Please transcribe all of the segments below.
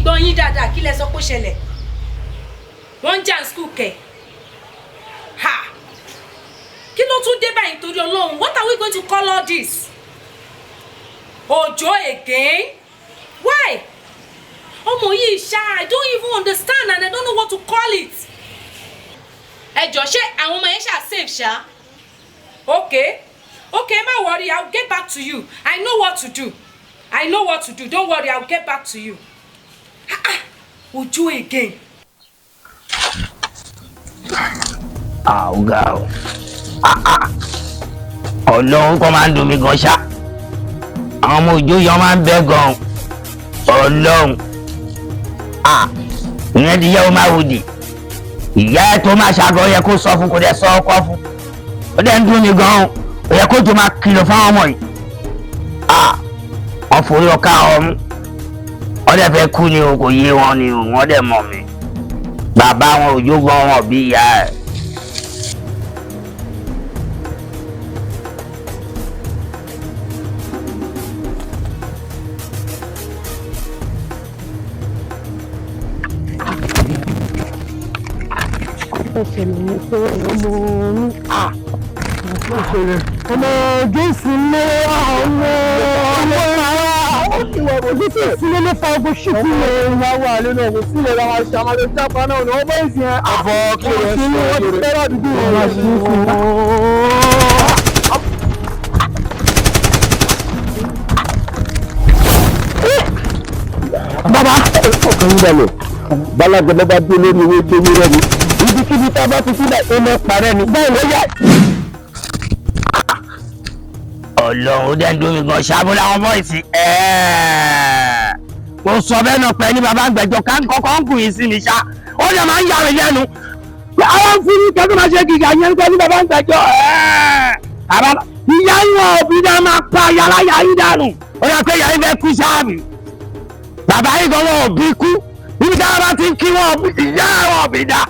gbọ́ yín dáadáa kí lẹ sọ pé ó ṣẹlẹ̀. Wọ́n jà ní school kẹ̀. Ha! Kí ló tún dé báyìí torí Ọlọ́run? What are we going to call all this? Ojo again? Why? Ọmọ yìí ṣá, I don't even understand and I don't know what to call it. Ẹ jọ̀ọ́ ṣé àwọn ọmọ yẹn ṣá safe ṣá? Okay, má worry, I'll get back to you. I know what to do. Don't worry, I'll get back to you. Ojo again. Ọ̀gá o. Ọlọ́run kọ́ máa ń dùn mí gan ṣá. Àwọn ọmọ Òjó yọ máa ń bẹ́ gan. Ọlọ́run. Ìyẹn ti yẹ ó máa wòdì. Ìyá ẹ̀ tó máa ṣàgọ́ yẹ kó sọ fún kò dẹ̀ sọ ọkọ fún. Ó dẹ̀ ń dùn mí gan. Ó yẹ kó tó máa kìlọ̀ fáwọn ọmọ yìí. Wọ́n forí ọkà ọmú. Wọ́n dẹ̀ fẹ́ kú ni o, kò yé wọn ni o, wọ́n dẹ̀ mọ̀ mí. Bàbá wọn Òjó gan wọn bí ìyá ẹ̀. ọmọ Jésù lé àwọn sílé ló fa ogun ṣùkú rẹ̀ wá wà nínú ọ̀gbìn sílẹ̀ láwọn aṣọ àmàlẹ́ jápa náà ní ọmọ ìsìn àbọ̀ kí ló ń sọ wọ́n ti fẹ́ràn àdúgbò rẹ̀ bàbá ọkàn yín balẹ̀ balagbẹ bá dé lórí owó tó yẹrẹ ni ibikíbi tá a bá fi sílẹ̀ tó mọ parẹ́ ni bẹ́ẹ̀ ló yẹ. Ọlọ́run ó dẹ̀ ń dún mi gan ṣáàbù láwọn bọ́ìsì. Mo sọ bẹ́ẹ̀ náà pẹ́ ní bàbá àgbẹ̀jọ kọ́kọ́ ń kù yín sí mi ṣá. Ó dẹ̀ máa ń yàrá lẹ́nu. Àwọn fún mi kẹ́kọ̀ọ́ máa ṣe gíga yẹn pẹ́ ní bàbá àgbẹ̀jọ. Ìyá ìwọ̀n òbí náà máa pa yàrá yà yín dànù. Ó yẹ pé yàrá ìfẹ́ kú ṣáàbì. Bàbá yìí gan wọn ò bí kú. Níbi táwọn bá ti kí wọn ìyá wọn ò bí dá.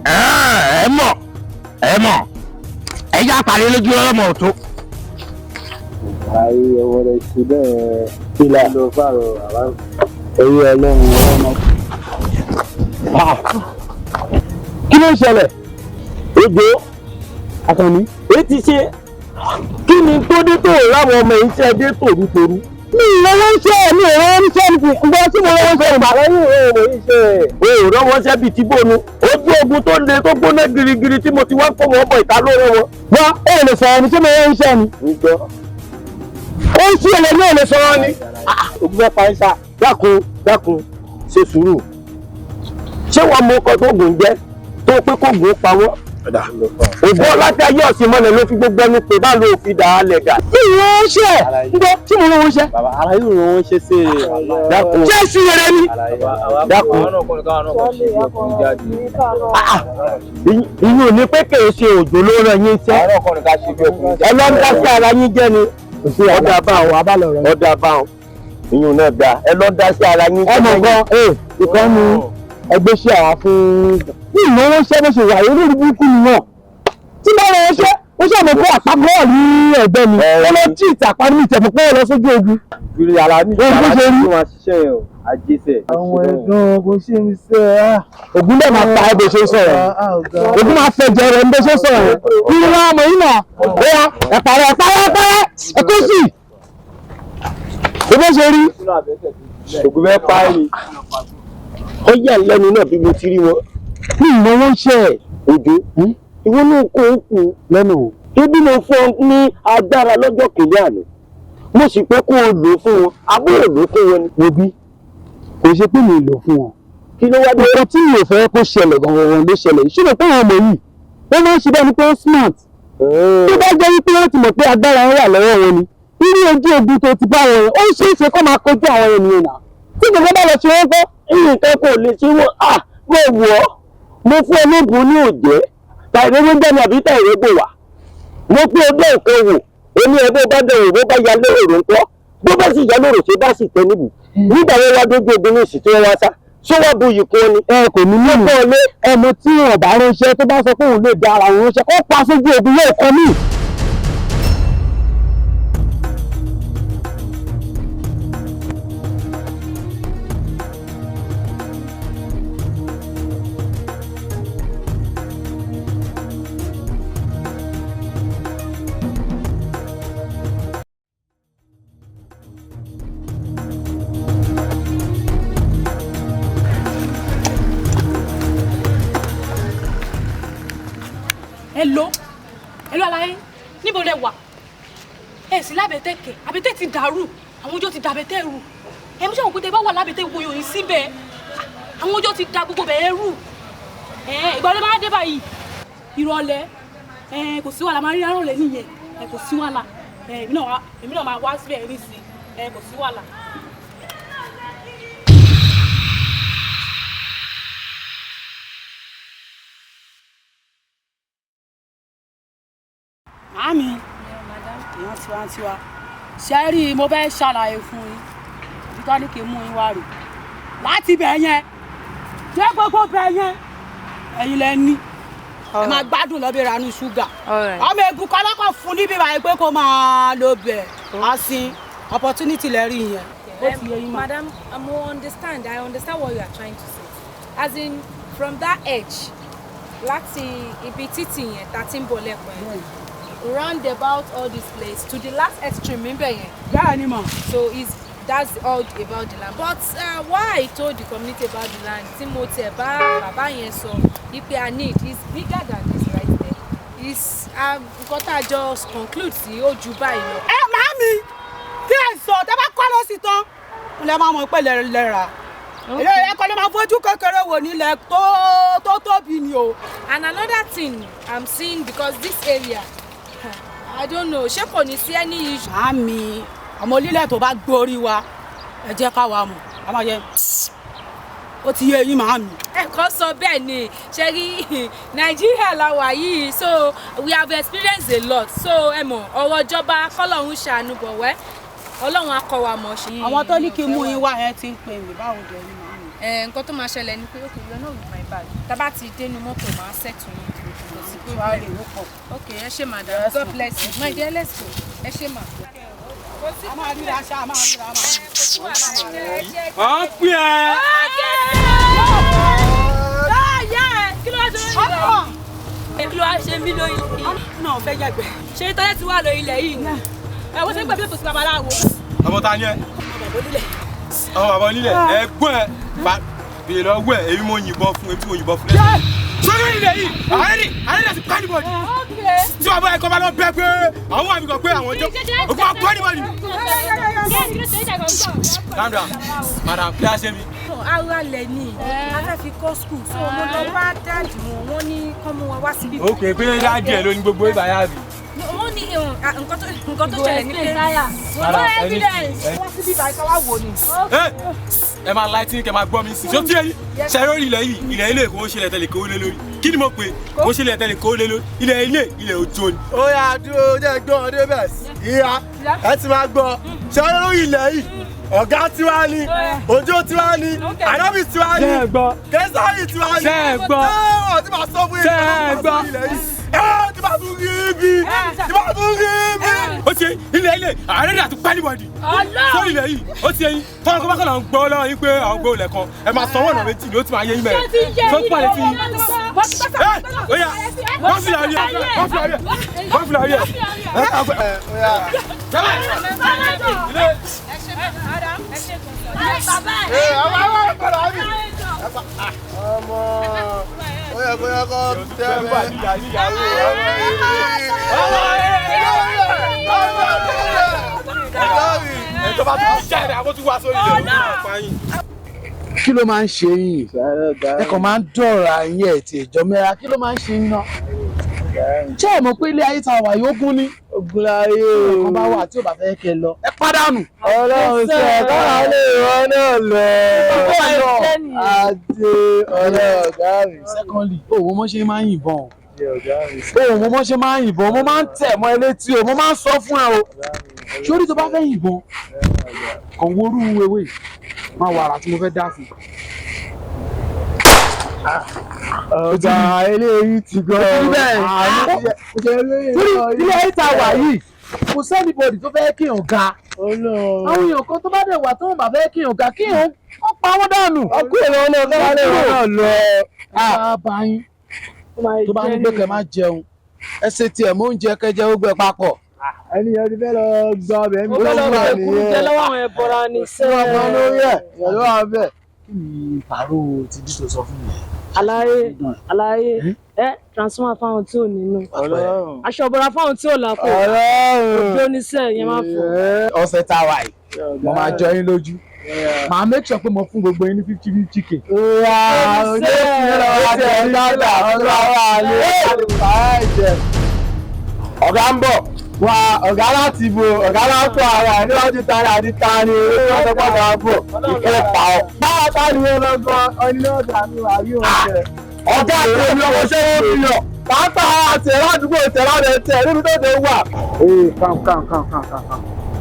Ẹ mọ̀. Ẹ yá pàdé lójú ọlọ́mọ òtó. Ayé ọwọ́ rẹ̀ sí bẹ́ẹ̀ kílà ló fàrọ̀ àwọn ẹ̀yẹ ọlọ́run ọmọ. Kí ló ń ṣẹlẹ̀? Òjó Àkànní èyí ti ṣe kí ni tó dé tó láwọn ọmọ yìí ṣe dé tòrútorú. Mi ìrọwọ́ ń ṣe mi ìrọwọ́ ń ṣe ǹgbọ́ tí mo rọwọ́ ṣe ìgbà lẹ́yìn ìrọwọ́ yìí ṣe. O ò rọwọ́ ṣe bíi ti bónú. Ojú ogun tó le tó gbóná girigiri tí mo ti wá kó wọn bọ̀ ìta lóore wọn. Wọ́n ò lè sọ̀rọ̀ ní tí mo rọwọ́ ń ṣe ni. Ó ń ṣí ẹlẹ́ náà lè sọ̀rọ̀ ni. Ògùn fẹ́ pa ẹ́sà dákun ṣe sùúrù. Ṣé wọ́n mú ọkọ̀ tó gùn jẹ́ tó pé kó gùn pa wọ́n? Ògbó láti ayé ọ̀sìn mọ́lẹ̀ ló fi gbogbo ẹnu pé bá ló fi dà á lẹ̀ dà. Tí ìwọ ń ṣe ǹgbọ́ tí mo lọ́wọ́ ṣe. Bàbá ara yóò rán wọn ṣe sí dákun. Ṣé sí rẹ ni? Dákun. Ìyún ní pé kèé ṣe Òjó ló rán yín ṣẹ́. Ẹlọ́ńdá sí ara yín jẹ́ ni. Ọ̀dà báwọn abálọ̀ rẹ̀. Ọ̀dà báwọn. Ìyún náà dá ẹlọ́ńdá sí ara yín jẹ́. Ọmọ gan ìkànnì ẹgbẹ́ ṣe àwa fún ìnáwó ṣẹ́ bó ṣe wà lórí burúkú ni wọ́n. Tí bá wọn ṣe ó ṣàmọ̀ pé àpapọ̀ ní ẹ̀gbẹ́ mi wọ́n lọ jí ìtàpá ní ìtẹ̀mọ̀ pé wọ́n lọ sójú ogun. Ìrì àlá ní ìtàpá tí wọ́n ṣiṣẹ́ yẹn o àjẹsẹ̀. Àwọn ẹ̀gbọ́n bó ṣe ń ṣe ògùn náà máa pa ẹ́ bó ṣe ń sọ̀rọ̀ ògùn máa fẹ́ jẹ rẹ̀ ń bó ṣe ń sọ̀rọ̀ kí ni wọ́n mọ̀ yín náà bóyá ẹ̀pàrẹ̀ ẹ̀kọ́ sí bó ṣe rí ògùn fẹ́ pa ẹ́ ni ó yà lẹ́nu náà bí mo ti rí wọn. Ní ìnáwó ṣe Òjó ìwọ náà kó o kù lẹ́nu o. Ebi mo fún ọ ní agbára lọ́jọ́ kìíní àná. Mo sì pé kó o lò fún wọn, àbúrò lò fún wọn ni. Òbí kò ṣe pé mi lò fún wọn. Kí ló wá dé? Ọkọ tí mi ò fẹ́ kó ṣẹlẹ̀ gangan ló ṣẹlẹ̀. Ìṣúná pé àwọn ọmọ yìí wọ́n máa ń ṣe bẹ́ẹ̀ ni pé wọ́n smart. Tó bá jẹ́ wípé wọ́n ti mọ̀ pé agbára wọn wà lọ́wọ́ wọn ni. Irú ojú ogun tó ti bá wọn ó ṣeé ṣe kó máa kojú àwọn ènìyàn náà. Tí gbogbo bá lọ sí wọn kọ́ nǹkan kò lè ṣe wọ́n mo wọ̀ ọ́ mo fún ẹ lóògùn ní òjẹ́ tàìrẹ́ ló ń dẹ́nu àbí tàìrẹ́ gbò wá mo pé ọjọ́ nǹkan wò ó ní ẹgbẹ́ bá dẹ̀rù bó bá ya lóòrò ńkọ́ bó bá sì ya lóòrò ṣe bá sì tẹ níbù nígbà wọn wá dójú ogun ní ìsìn tí wọ́n wá sá ṣó wá bu yìí kún ni. Ẹ kò ní mímú ẹnu tí wọn bá ránṣẹ́ tó bá sọ pé òun lè da ara òun ránṣẹ́ ó pa sójú ogun yóò kọ mí. Hello alaye níbo lẹ wà ẹ sì lábẹ́tẹ̀ kẹ̀ àbẹ́tẹ̀ ti dàrú àwọn ọjọ́ ti dàbẹ́tẹ̀ rú ẹ mú sẹ́wọ̀n pé tẹ bá wà lábẹ́tẹ̀ wo yòóyìn síbẹ̀ àwọn ọjọ́ ti da gbogbo bẹ̀ẹ́ rú ìgbà ló máa dé báyìí ìrọ̀lẹ́ kò sí wàhálà máa rí arọ̀lẹ́ nìyẹn kò sí wàhálà èmi náà máa wá síbẹ̀ rí sí kò sí wàhálà. Màámi èèyàn tiwa ṣe rí mo fẹ́ ṣàlàyé fún yín ibi tó ní kí n mú yín wá rè láti bẹ̀ yẹn dé gbogbo bẹ̀ yẹn ẹ̀yin lẹ ní ẹ máa gbádùn lọ́bẹ̀ ìranú ṣúgà ọmọ egun kan lọ́kọ̀ fún níbí báyìí pé kó máa lo bẹ̀ asin opportunity lẹ rí yẹn. Madam, I understand what you are trying to say. As in, from that edge, láti ibi títì yẹn tá ti ń bọ̀ lẹ́kọ̀ọ́ yẹn. Round about all this place to the last extreme, remember? Yeah, so that's all about the land. But why I told the community about the land, Timothy, Baba Yenso, if I need is bigger than this right there. Is got to just conclude see Ojo báyìí. Mami, kí ẹ sọ tẹ́ bá kọ́ lọ sí tán. Lẹ máa mọ̀ pé lẹ́ra. Ẹ kọ́ ló máa fojú kékeré wò nílẹ̀ tó tóbi ni o. And another thing I'm seeing because this area I don't know, ṣé kò ní sí any issue. Mami, ọmọ onílẹ̀ tó bá gbórí wa, ẹ jẹ́ ká wá mọ̀, a máa yẹ ó ti yé yín màámi. Ẹ̀kọ́ sọ bẹ́ẹ̀ ni, ṣe rí Nàìjíríà la wà yìí, so we have experienced a lot. So ẹ mọ̀, ọ̀rọ̀ ìjọba kọ́lọ́run ṣàánú bọ̀ wẹ́, Ọlọ́run á kọ́ wa mọ̀ ṣe. Àwọn tó ní kí n mú yín wá ẹ ti ń pè mí báwo dẹ̀ ni màámi. Nǹkan tó máa ṣẹlẹ̀ ni pé okay, you're not with my bag. Tá bá ti dénú mọ́tò máa settle yín. Okay, ẹ ṣé madam. God bless you. My dear, let's go. Ẹ ṣé ma. A máa rí aṣá, a máa rí ra máa. Wọ́n pè é. Kí ló wá ṣe? Kí ló wá ṣe mí lórí ilẹ̀ yìí? Náà fẹ́ jàgbẹ́. Ṣé tọ́lẹ̀ ti wà lórí ilẹ̀ yìí ni? Wọ́n ṣe ń gbàgbé tòsí babaláwo. Ọmọ ta ni ẹ? Ọmọ bàbá onílẹ̀. Ẹ̀gbọ́n ẹ̀ bèèrè lọ́wọ́ ẹ̀ èmi mo yìnbọn fún lẹ́yìn. Sọ́dọ̀ ilẹ̀ yìí, àárẹ̀ ti pa anybody. Tí wàá bọ́ ẹ̀kọ́ bá lọ bẹ́ pé àwọn wà mí kan pé àwọn jẹ́ òkú àpò anybody. Calm down, madam, kí a ṣe mi. Ara lẹ̀ ni, a fẹ́ fi kọ́ school, so mo lọ bá dáàdì wọn ní kọ́ mú wọn wá síbí. Ó kè pé dáàdì ẹ̀ ló ní gbogbo ìbáyà mi. Wọ́n ní nǹkan tó ṣẹlẹ̀ ní pé Madam, evidence. Wá síbí báyìí ká wá wò ni. Ẹ máa láì tí kẹ máa gbọ́ mi sí. Ṣé tí ṣe lórí ilẹ̀ yìí, ilẹ̀ ilé kò ń ṣe ilẹ̀ tẹ̀lé kó lé lórí. Kí ni mo pè? Kò ń ṣe ilẹ̀ tẹ̀lé kó lé lórí. Ilẹ̀ Ojo ni. Ó yá dúró jẹ́ gbọ́ ọdẹ bẹ́ẹ̀ sí. Ìyá ẹ ti máa gbọ́. Ṣé lórí ilẹ̀ yìí? Ọ̀gá tiwa ni, Ojo tiwa ni, Ànábì tiwa ni, Késàrì tiwa ni. Ṣé ẹ gbọ́? Ṣé ti máa sọ fún yín? Ṣé ẹ gbọ́? Ti máa tún rí ibi. Ti máa tún rí ibi. Ó ti ilẹ̀ àárẹ̀ dà tó pẹ́ níbọ̀dì. Sórí ilẹ̀ yìí, ó ti yẹyin. Tọ́lá kọ́ bá kọ́ là ń gbọ́ lọ́wọ́ yín pé àwọn gbọ́ ilẹ̀ kan. Ẹ máa sanwó ọ̀nà méjì ló ti máa yé yín bẹ̀rẹ̀. Tó ti pàdé tí. Ó yá, wọ́n fi àárí ẹ̀. Wọ́n fi àárí ẹ̀. Ọmọ ó yẹ kó yẹ kó tẹ́ kí ló máa ń ṣe yín ẹ kàn máa ń dọ̀ra yín ẹ̀ tí ìjọ mẹ́ra kí ló máa ń ṣe yín náà ṣé ẹ mọ̀ pé ilé ayé ta wà yóò gún ní ogun láyé ọkàn bá wà tí ò bá fẹ́ kẹ́ lọ ẹ pàdánù. Ọlọ́run ṣe kára lè rán náà lọ àti ọ̀rẹ́ ọ̀gá mi. secondly òun mo ṣe máa ń yìnbọn òun mo ṣe máa ń yìnbọn mo máa ń tẹ̀ mọ́ ẹ létí o mo máa ń sọ fún ẹ o sórí tó bá fẹ́ yìnbọn kàn worú ewé máa wà àrà tí mo fẹ́ dá fún. Ọ̀gá eléyìí ti gbọ́ bẹ́ẹ̀ ilé ayé ta wà yìí kò sẹ́nibọ̀dì tó fẹ́ kí èèyàn ga àwọn èèyàn kan tó bá dẹ̀ wà tó ń bà fẹ́ kí èèyàn ga kí èèyàn wọ́n pa wọ́n dànù. ọkùnrin náà náà kára lè rán náà lọ. bá yín tó bá ní pé kẹ́ máa jẹun ẹ ṣe tiẹ̀ mọ́ oúnjẹ kẹjẹ ó gbẹ papọ̀. ẹni yẹn ti fẹ́ lọ gba ọbẹ̀ ń bọ́ lọ́wọ́ nìyẹn lọ́wọ́ àwọn ẹ̀bọra ní sẹ́ẹ̀. wọ́n lórí ẹ̀ ìyẹn ló wà bẹ́ẹ̀. kí ni pàrọ̀ ti dìtò sọ fún mi. Àlàyé transformer fáwọn tí ò nínú. Ọlọ́run. Aṣọ ìbora fáwọn tí ò lápò. Ọlọ́run. Òjò oníṣẹ́ yẹn máa fò. Ọ̀sẹ̀ tá a wà yìí mo máa jọ yín lójú màá make sure pé mo fún gbogbo yín ní 50-50K. Ọ̀gá ń bọ̀. Wà ọ̀gá láti bo ọ̀gá láti ara ẹ̀ níwájú tani àti tani olórí ọ̀sẹ̀ pọ̀ náà bọ̀ ìfẹ́ pa ọ́. Báwa bá ní wọn lọ́gbọ́n ọ̀ní náà dàbí wà bí wọ́n jẹ. Ọ̀gá àti èmi ọmọ ṣé wọ́n fi yàn. Pàápàá àti ẹ̀rọ àdúgbò ìtẹ̀lọ́dẹ̀ tẹ̀ níbi tó dé wà. Ee kàn.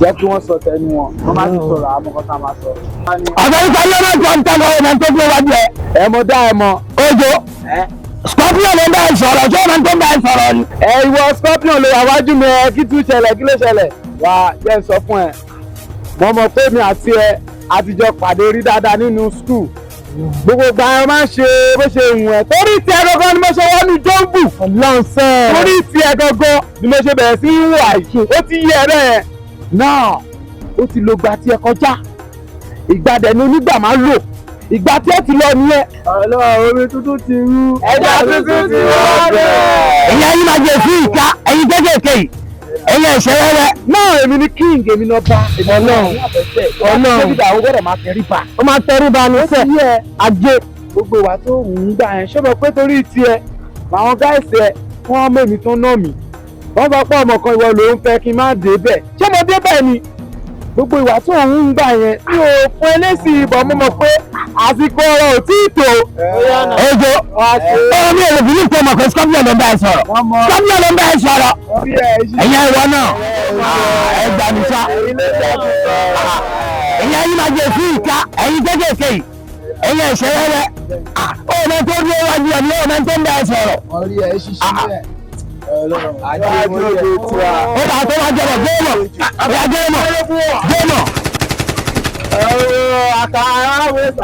Jẹ́ kí wọ́n sọ tẹnu wọn. Wọ́n máa ti sọ̀rọ̀ àmọ́ kan máa sọ. Ọ̀gá ìgbà yẹn máa jọ ń tẹ́lẹ̀ ọ̀nà tó gbé wájú ẹ̀. Ẹ mọ dá ẹ mọ. Ojo. Scorpion ló ń bá ẹ sọ̀rọ̀ ṣé ọ̀nà tó ń bá ẹ sọ̀rọ̀ ni. Ìwọ Scorpion ló wà wájú mi ẹ kí tún ṣẹlẹ̀ kí ló ṣẹlẹ̀. Wà á jẹ́ ń sọ fún ẹ. Mo mọ̀ pé mi àti ẹ àtijọ́ pàdé rí dáadáa nínú skul. Gbogbo ìgbà yẹn máa ń ṣe bó ṣe wù ẹ́. Torí ti ẹ gangan ni mo ṣe wọ́n ní jọ́ǹbù. Ọlọ́sẹ̀. Torí ti ẹ gangan ni mo ṣe bẹ̀rẹ̀ sí í wà yìí. Ó ti yẹ bẹ́ẹ̀. Náà ó ti lo ìgbà tí ẹ kọjá. Ìgbà dẹ̀ ni onígbà máa ń lò. Ìgbà tí ẹ ti lọ nìyẹn. Ọlọ́run omi tuntun ti rú. Ẹja tuntun ti wá bẹ́ẹ̀. Ẹ̀yin ayé máa jẹ sí ìka ẹ̀yin kékèké yìí. Ẹ̀yin ẹ̀ṣẹ̀ rẹ̀. Náà èmi ni king èmi náà bá. Ọlọ́run. David àwọn gbọ́dọ̀ máa tẹríba. Ó máa tẹríba ní sẹ̀. Ajé. Gbogbo ìwà tó ń gbà yẹn ṣé mo pé torí tiẹ̀ làwọn gáìsì ẹ wọ́n mọ̀ èmi tó ná mi. Wọ́n sọ pé ọmọ kan ìwọ ló ń fẹ́ kí n má dé bẹ̀. Ṣé mo dé bẹ̀ ni? Gbogbo ìwà tó ń gbà yẹn tí o fún ẹlẹ́sìn ìbọn mo mọ̀ pé àsìkò ọ̀rọ̀ ò tí ì tó. Ojo. Ọ̀rọ̀ mi ò lè fi ní ìpè mọ̀ pé Scorpion ló ń bá ẹ sọ̀rọ̀. Scorpion ló ń bá ẹ sọ̀rọ̀. Ẹ̀yin ìwọ náà. Ẹ gbà mí sá. Ẹ̀yin ayé máa jẹ sí ìka ẹ̀yin kékèké yìí. Ẹ̀yin ẹ̀ṣẹ̀ rẹ̀. Ọmọ tó dúró wájú ẹ̀ ní ọmọ tó ń bá ẹ sọ̀rọ̀. Orí ẹ̀ ṣiṣẹ́ bẹ́ẹ̀. Ó bá tó wá jẹ̀bọ̀ géèmọ̀. Ọ̀yà géèmọ̀.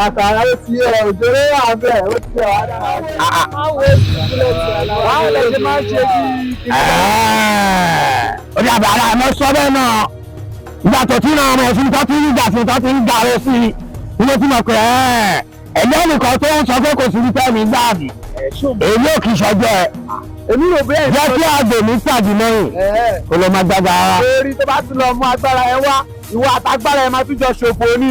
Àkàrà ó ti òjòrè wà bẹ́ẹ̀ ó ti wà dáadáa. Báwo lè ṣe máa ń ṣe bí? Ó ní àbàrà àmọ́ sọ bẹ́ẹ̀ náà. Ìgbà tó tí náà ọmọ ẹ̀sìn tó ti ń gbà sí tó ti ń gbà ó sí i. Ilé tí mo pè ẹ̀jẹ̀ nìkan tó ń sọ pé kò sí ní tẹ́mi gbáàbì. Èmi ò kì í ṣọjọ́ ẹ. Èmi rò bẹ́ẹ̀ jẹ́ kí àgbè mi pàdé lẹ́yìn kó ló máa gbága ara. Orí tó bá tún lọ mú agbára ẹ wá ìwọ àtagbára ẹ máa tún jọ ṣòfò ní.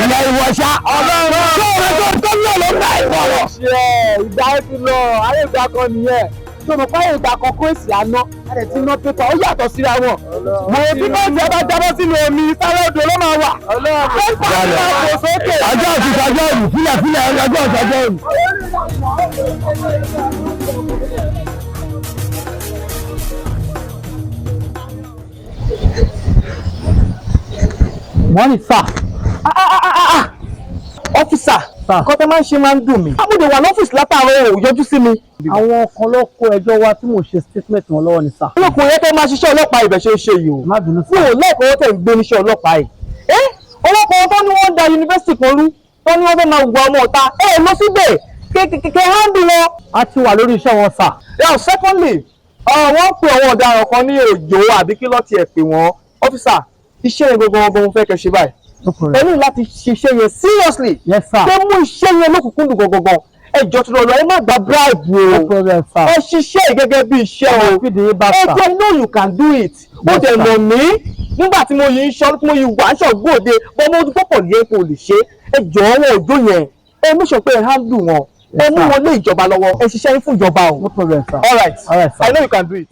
Ilẹ̀ ìwọ̀ṣà ọlọ́run tó rẹ̀ tó lọ ló ń bá ìfọ̀rọ̀. Ìgbà ẹ ti lọ ayé ìgbà kan nìyẹn. Tó mọ̀ páyé ìgbà kan kó èsì àná a lè ti ná pépà ó yàtọ̀ síra wọn. Mo bí bọ́ọ̀sì ẹ bá jábọ́ sínú omi sáré odò ló máa wà. Pépà ti máa fò sókè. Ọjọ́ òsìsọjọ́ òrù fílẹ̀ ọjọ́ òsìsọjọ́ òrù. Morning, sir. Ọ́físà, kọ́tẹ́ máa ń ṣe máa ń dùn mí. Àmúdè wà lọ́fíìsì látàárọ̀ ò yọjú sí mi. Àwọn kan ló kó ẹjọ́ wá tí mò ń ṣe statement wọn lọ́wọ́ ni sà. Olókùnrin yẹn tó máa ṣiṣẹ́ ọlọ́pàá ibẹ̀ ṣe ń ṣe yìí o. Má bínú Mi sà. ò lẹ́ẹ̀kọ́ wọ́n tẹ̀ ń gbé níṣẹ́ ọlọ́pàá yìí. Ọlọ́pàá tó ní wọ́n da yunifásitì kan rú, tó ní wọ́n fẹ́ máa wà ọmọ ọ̀tá. Lọ síbẹ̀ kẹ̀kẹ́ hándù wọn. A ti wà lórí iṣẹ́ wọn sà. Now secondly, wọ́n pe àwọn ọ̀daràn kan ní òjò àbí kí lọ́ọ́ tiẹ̀ pè wọ́n. Ọ́físà, iṣẹ́ yẹn gbogbo mo fẹ́ kẹ́ ṣe báyìí. Ẹ ní láti ṣiṣẹ́ yẹn seriously. Yes sir. Ṣé mú iṣẹ́ yẹn lókùnkúndùn gangan? Ẹ jọ tó lọ ẹ má gba bribe No o. problem sir. Ẹ ṣiṣẹ́ gẹ́gẹ́ bí iṣẹ́ o. Ẹ jẹ́ know you can do it. Ó dẹ̀ mọ̀ mí nígbà tí mo yìí ń ṣọ́ tí mo yìí wà ń ṣọ́ gbòde bọ́ mo dúpọ̀ pọ̀ yẹn kò lè ṣe. Ẹ jọ wọn òjò yẹn. Ẹ mú sọ pé ẹ handle wọn. Ẹ mú wọn lé ìjọba lọ́wọ́. Ẹ ṣiṣẹ́ yín fún ìjọba o. No problem sir. All right. All right sir. I know you can do it.